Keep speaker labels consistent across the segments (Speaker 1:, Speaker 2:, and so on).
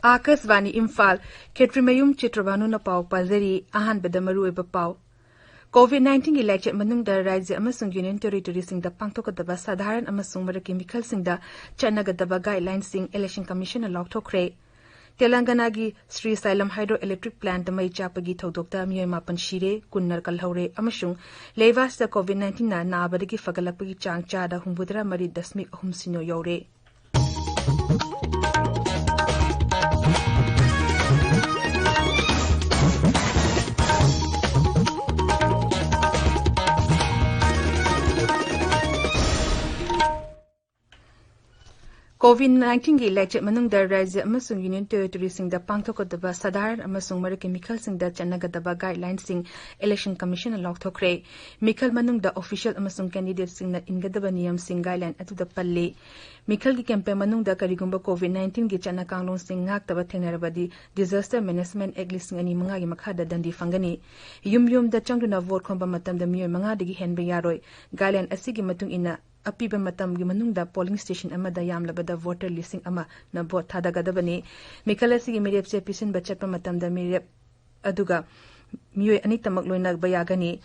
Speaker 1: Akasvani Imphal, Chitrabhanu Chitrabhanu na pau pazari ahan bedamaru eba pau. COVID-19 election manungda Rajya amasung Union Territory singda pangthokadaba sadharan amasung maraki mikhal singda chanagadaba guidelines sing Election Commission laukthokre. Telangana gi Sri Sailam Hydroelectric Plant mai chapagi thodokta miyoi mapan shire kunnar kalhaure amasung levas da COVID-19 na nabadagi fagalakpagi chang chada humbudra mari dasmik ahum sino yore. COVID-19 gi lecture manungda Rajya amasung Union Territory singda pangthokadaba sadharan amasung maraki mikhal singda chanagadaba guidelines sing Election Commission laukthokre. Mikhal manungda official amasung candidate singna ingadaba niyam sing guideline atuda palle. Mikhal gi campaign manungda karigumba COVID-19 gi chanakanglong sing ngaktaba thenarabadi Disaster Management Act listing ani manga gi makhada dandi fangani. Yum da changduna vote khomba matamda miyoi manga digi henba yaroi. Guideline asigi matung ina apiba matam gi manungda polling station amada yamlabada voter listing ama na vote thadagadabani mikalasi gi mirep che pisin bachatpa matamda mirep aduga miyoi anitamak loina bayagani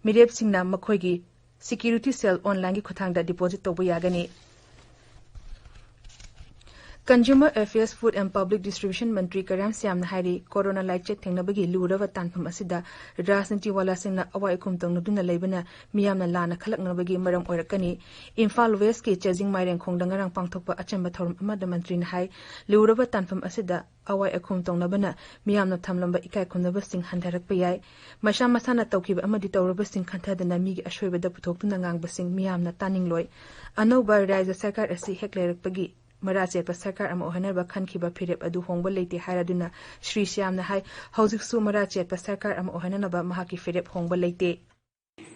Speaker 1: mirep singna makhoi gi security cell online gi khuthangda deposit toba yagani. Consumer Affairs, Food and Public Distribution Mantri Karam Siamna Hari Corona Light Check Tengnabagi Lurava Tanpam Asida Rasanti Wala Singna Awai Kumtong Nuduna Labana Miyamna Lana Kalaknabagi Maram Orakani Imphal West Ki Chasing Mairen Kongdangarang Pangtokpa Achamba Thorum Amada Mantri Hai Lurava Tanpam Asida Awai Akumtong Nabana Miyamna Tamlamba Ikai Kunaba Sing Handarak Payai Masha Masana Taukiba Amadi Tauraba Sing Kanta the Namigi Ashweba Putok Nangang Basing Miyamna Tanning Loy Anoba Raisa Sakar Asi Hekler Pagi Marache Pasakar am Ohanaba Kankiba Pirep Adu Hongba Late Haraduna Sri Siam the High Houses Su Marache Pasakar am Ohanaba Mahaki Firep Hongba Late.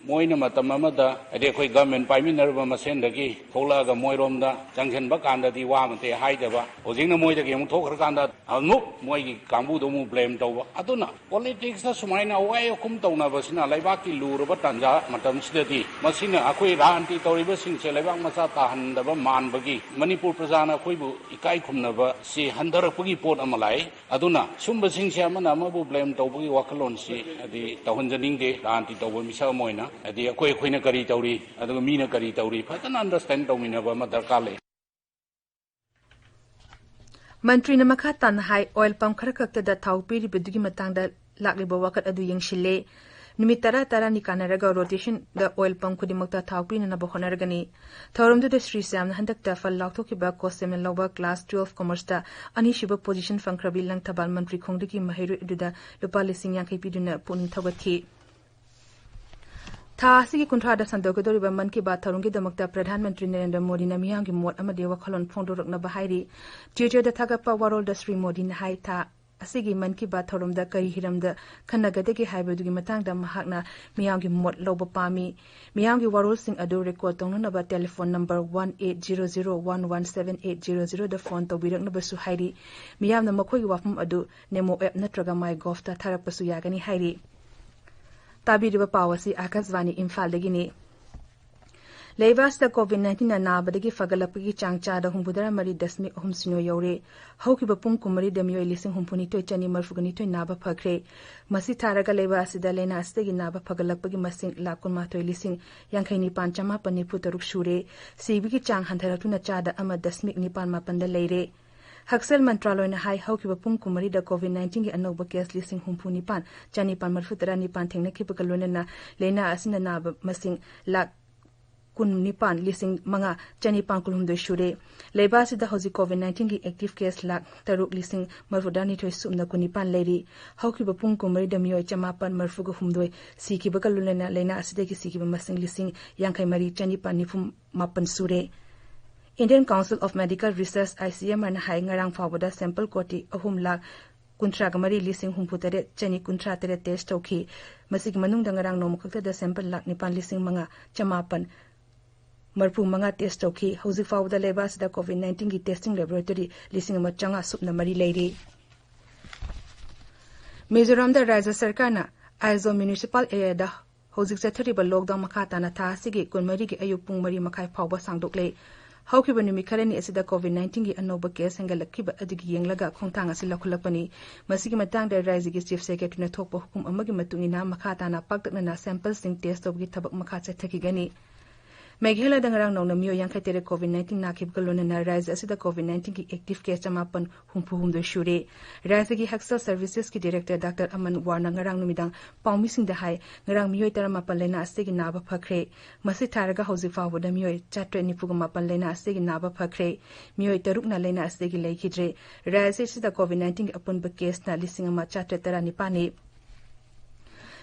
Speaker 2: Moina Matamamada, a decoy government by Minerva Masendaki, Polaga Moiromda, Junction Bakanda, the Wamate, Haidava, Ozina Moida Game Tokanda, Almuk, Moi Kambudu blamed over Aduna. Politics as Sumina away of Kumtona Vasina, Labaki Lura Batanja, Matam City, Masina, Aquila, Anti Toribus in Seleva Masata, and the Man Bagi, Manipur Prasana, Quibu, Ikai Kumnava, see Handara Pugi Port Amalai, Aduna, Sumba Sing Shamana, Mabu blamed Tobi Wakalon, see the Tawanjaning Day, Anti Toba Misa Moina. The Aquina Karitori, the Mina Karitori, but an understand Dominava Mother Kale.
Speaker 1: Mantri Namakatan High Oil Pump Karakakta that Taupi Bidugimatanga Lakibawakat Adu Yang Shile, Numitara Tara Nikanaraga rotation, the oil pump Kudimakta Taupi and Abahonergani. Thorum to the Sri Sam Handakta for Lautokiba Kosem and Loba Class 12 Commerce, Anishiba position from Krabilang Tabal Mantri Kongdiki Mahiru Duda, Lupali Sinyanki Piduna Punin Tawaki. Taasi Kuntrada Sandogadori Man ki Bath Tarungi Damakta Pradhan Mantri Narendra Modi na Miyangi Mot Amadewa Kalon Fondorakna Bahari, Tutor the Tagapa Warol the Sri Modi Hai Ta Asigi Man ki Bath Tarum the Kari Hiram the Kanagadeki Hyberdugi Matang the Mahakna Miyangi Mot Loba Pami, Miyangi Warol Sing Ado record Tonaba telephone number 1800117800 the phone to Birak Nabasu Hairi, Miyam the Makoi Wafum Ado, Nemo Ep Natraga My Gofta Tarapasu Yagani Hairi. Tabiriba Pawasi Akasvani Imphal Degini. Levas the COVID-19 na nabadagi fagalapagi changchada humbudara mari dasmi humsino yore. Haukiba pung kumari demio lising humpunito chani marfuganito naba pagre. Masi taraga levas da lena astegi naba fagalapagi masing lakun mato lising yankai nipan chama panipu taruk shure. Sibiki chang hantaratuna chada ama dasmik nipan mapanda leire. Haksel Mantraloy na Hai Haukiba Pung Kumari da COVID-19 gi Anoba Case lising humpu nipan, Chanipan Marfutara nipan Tingna Kipakaluna na Lena Asina Naba Masing Lak Kun nipan lising mga Chanipan Kulumdo Shure. Lebasi da Hosi COVID-19 gi active case lak Taruk lising Marfudani to Sum na Kunipan Lady. Haukiba Pung Kumari da Mio Chamapan Marfuga Humdoi, Siki Bakaluna na Lena Asideki Siki Masing lising Yankai Mari Chanipan Nifum Mapan Sure. Indian Council of Medical Research ICM and Hai Ngarang Fawada sample koti ahum lak kuntra gamari lising humputere chani kuntra tere test toki masig manung dangarang nomukakta da sample lak nipan lising mga chamapan marpu mga test toki hausi fawada lebas da COVID-19 gi testing laboratory lising ma changa supna mari leiri. Mizoramda Raja Sarkarna Aizawl Municipal Area Hojik Chathariba Lockdown Makha Tana Tha Asigi Kunmari gi Ayuk Pung Mari Makhai Phawba Sangdokle Haukiba Numit Kharani asida COVID-19 gi Anoba case hengalakkiba adigi yenglaga khongthang asi lakhulakpani masigi matangda Raja gi Chief Secretary na thokpa hukum amagi matungina makha tana paktakna sample sing test tobgi thabak makha chathakigani Meghela dangarang nong namyo yangkhatere COVID-19 nakhibga lonana Raja asida COVID-19 gi active case chamapan humpu shure Raja gi Health Services ki Director Dr. Aman Warna ngarang numidang paumi singda hai ngarang miyoi taramapan lena asigi naba phakre masi tharaga hauji fawda miyoi chatre nipugamapan lena asigi naba phakre miyoi tarukna lena asigi leikhidre Raja asida COVID-19 apunba case na lisingama chatre tara nipani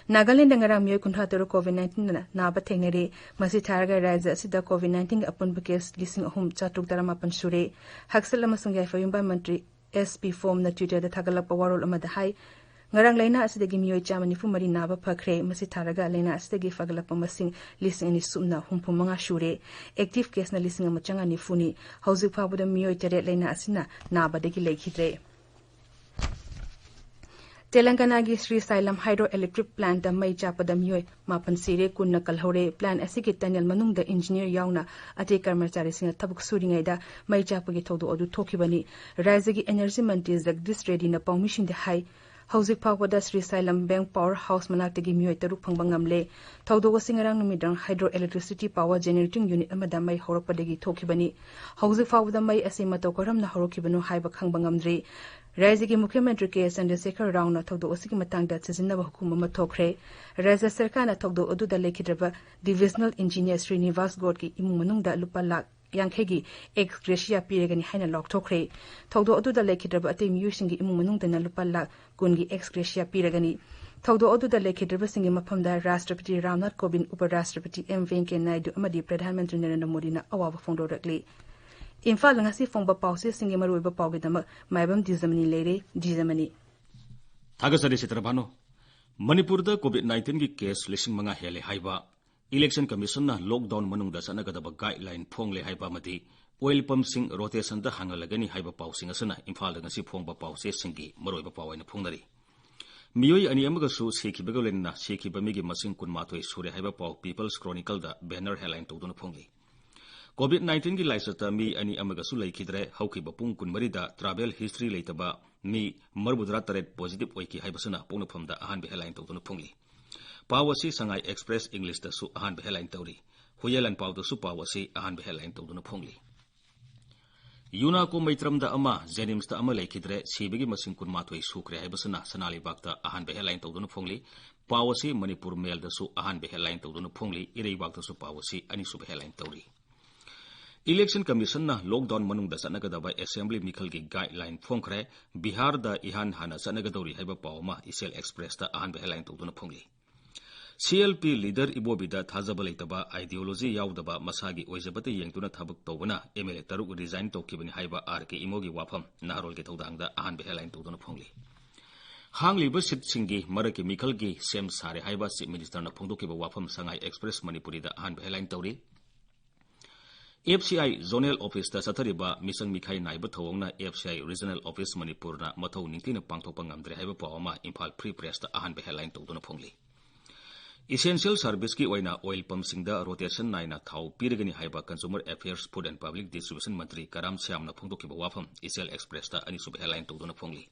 Speaker 1: Nagaland ngarang miyoi kunhatero COVID-19 na bathengnere masi tharga Raja asida COVID-19 apun case lising ahum chatruk taramapan sure haksal amasung yaifayumba mantri SP form na Twitter da thagalapa warol amada hai ngarang laina asidagi miyoi chamani fu mari naba phakre masi tharaga laina asidagi fagalapa masing lising ni sumna humpu manga shure active case na lising amachanga ni funi hauzik phabuda miyoi tere laina asina naba degi leikhidre Telangana gi Sri Sailam Hydroelectric Plant da mai chapada miyoi mapan sire kunna kalhore plan asigi tunnel manung da engineer yauna ate karmachari singa thabuk suringai da mai chapagi thodu odu thokibani Raizagi energy mantri Jagdish Reddy na permission de hai hauzik phawada Sri Sailam Bank Power House manaktagi miyoi taruk phangbangam thodu wasingarang numidang hydroelectricity power generating unit amada mai horopadagi thokibani hauzik phawada mai asima tokaram na horokibanu haiba khangbangam Raja gi Mukhyamantri K. Chandrasekhar Rao na thokdo osigi matangda chizinaba hukum ama thokre Raja Sarkar na thokdo oduda lekhidraba Divisional Engineer Srinivas God ki imung manungda lupa lakh yankhegi ex gratia piragani haina lok thokre thokdo oduda lekhidraba ate miyusing gi imung manungda na lupa lakh kungi ex gratia piragani thokdo oduda lekhidraba singi maphamda Rashtrapati Ramnath Kovind Uparashtrapati M. Venkaiah Naidu amadi Pradhan Mantri Narendra Modi na awawa phongdorakle Imphal ngasi phongba pause singi maruiba pawgidama Maibam Dwijamani lere Dwijamani
Speaker 3: Thagasari Chitrabhanu Manipur da COVID-19 gi case lising manga hele haiba Election Commission na lockdown manungda sanagadaba guideline phongle haiba mati oil pump sing rotation da hangalagani haiba pausing asana Imphal da ngasi phongba pause singi maruiba pawaina phongnari Miyoi ani amaga su sekhibaga lenna sekhiba migi masing kunmathoi sure haiba paw People's Chronicle da banner headline tawduna phongli COVID-19 gi laisata mi ani amaga su laikhidre haukiba pung kunmarida travel history leitaba mi marbudra taret positive oiki haibasana pongnaphamda ahanbe headline tawduna phongli pawasi Sangai Express English da su ahanbe headline tawri huyelan paw da su pawasi ahanbe headline tawduna phongli Yuna ko maitram da ama Jenims da ama laikhidre sibigi masing kunmathoi sukre haibasana sanali bakta ahanbe headline tawduna phongli pawasi Manipur Mail da su ahanbe headline tawduna phongli irei bakta su pawasi ani sub headline tawri Election Commission na lockdown manungda sanagadaba assembly mikal gi guideline phongkhre Bihar da ihan hana sanagadori haiba pawma Isel Express da ahanbe headline tawduna phongli CLP leader ibobida thajaba leitaba ideology yaudaba masagi oijabate yengtuna thabak tawbana MLA taruk resign tawkibani haiba RK imogi wafam narol ge tawdangda ahanbe headline tawduna phongli hangliba sit singi maraki mikal gi sem sare haiba chief minister na phongdokiba wafam Sangai Express Manipuri da ahanbe headline tawri FCI Zonal Office da sathariba Mission Mikhai Naiba Thawongna FCI Regional Office Manipur na mathau ningtina pangthokpa ngamdre haiba pawama Imphal Free Press da ahanbe headline tawduna phongli Essential Service ki oina oil pump singda rotation naina thau piragani haiba Consumer Affairs Food and Public Distribution Mantri Karam Syam na phongdokiba wafam Isel Express da ani sub headline tawduna phongli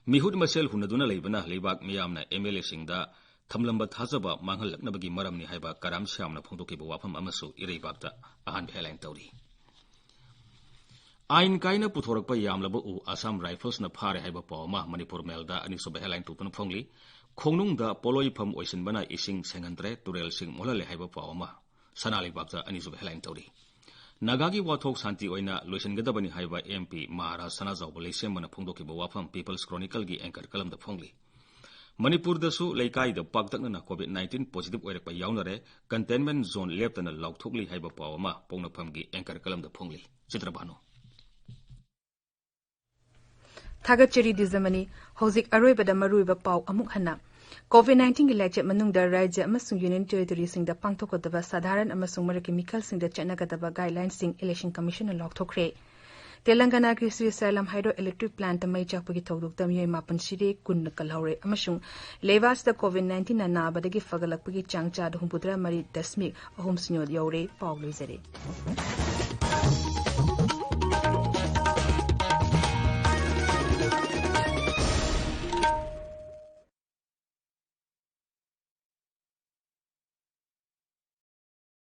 Speaker 3: Mihud Masel hunaduna leibana leibak miyamna MLA singda Thamlamba thajaba manghallaknabagi maramni haiba Karam Syam na phongdokiba wafam amasu ireibakta ahanbe headline tawri Ain kaina puthorakpa yamlaba u Assam Rifles na phare haiba pawma Manipur Mail da ani sub headline tawduna phongli Khongnung da poloi pham oisinbana ising sengandre turel sing molale haiba pawma sanali bakta ani sub headline tawri Nagagi wathok santi oina loisingadabani haiba MP Maharaj Sanajawba leisemana phongdokiba wafam People's Chronicle gi anchor kalam da phongli Manipur da su leikai da paktakna na COVID-19 positive oirakpa yaunare containment zone leptana laukthokli haiba pawama pongnapam gi anchor kalam da phongli Chitrabhanu
Speaker 1: Thagacheri Dwijamani Hojik Aroibada Maruiba Paw Amuk Hana COVID-19 gi laichep manungda Rajya amasung Union Territory singda pangthokodaba sadharan amasung maraki mikal singda chanagadaba guidelines sing Election Commission na lokthokre Telangana ki Sri Salem Hydroelectric Plant mai chakpagi thawdukta miyoi mapan sire kun kalhaure amasung levas da COVID-19 na nabadagi fagalakpagi changcha 3.3 ahum sinod yaure paw loizare.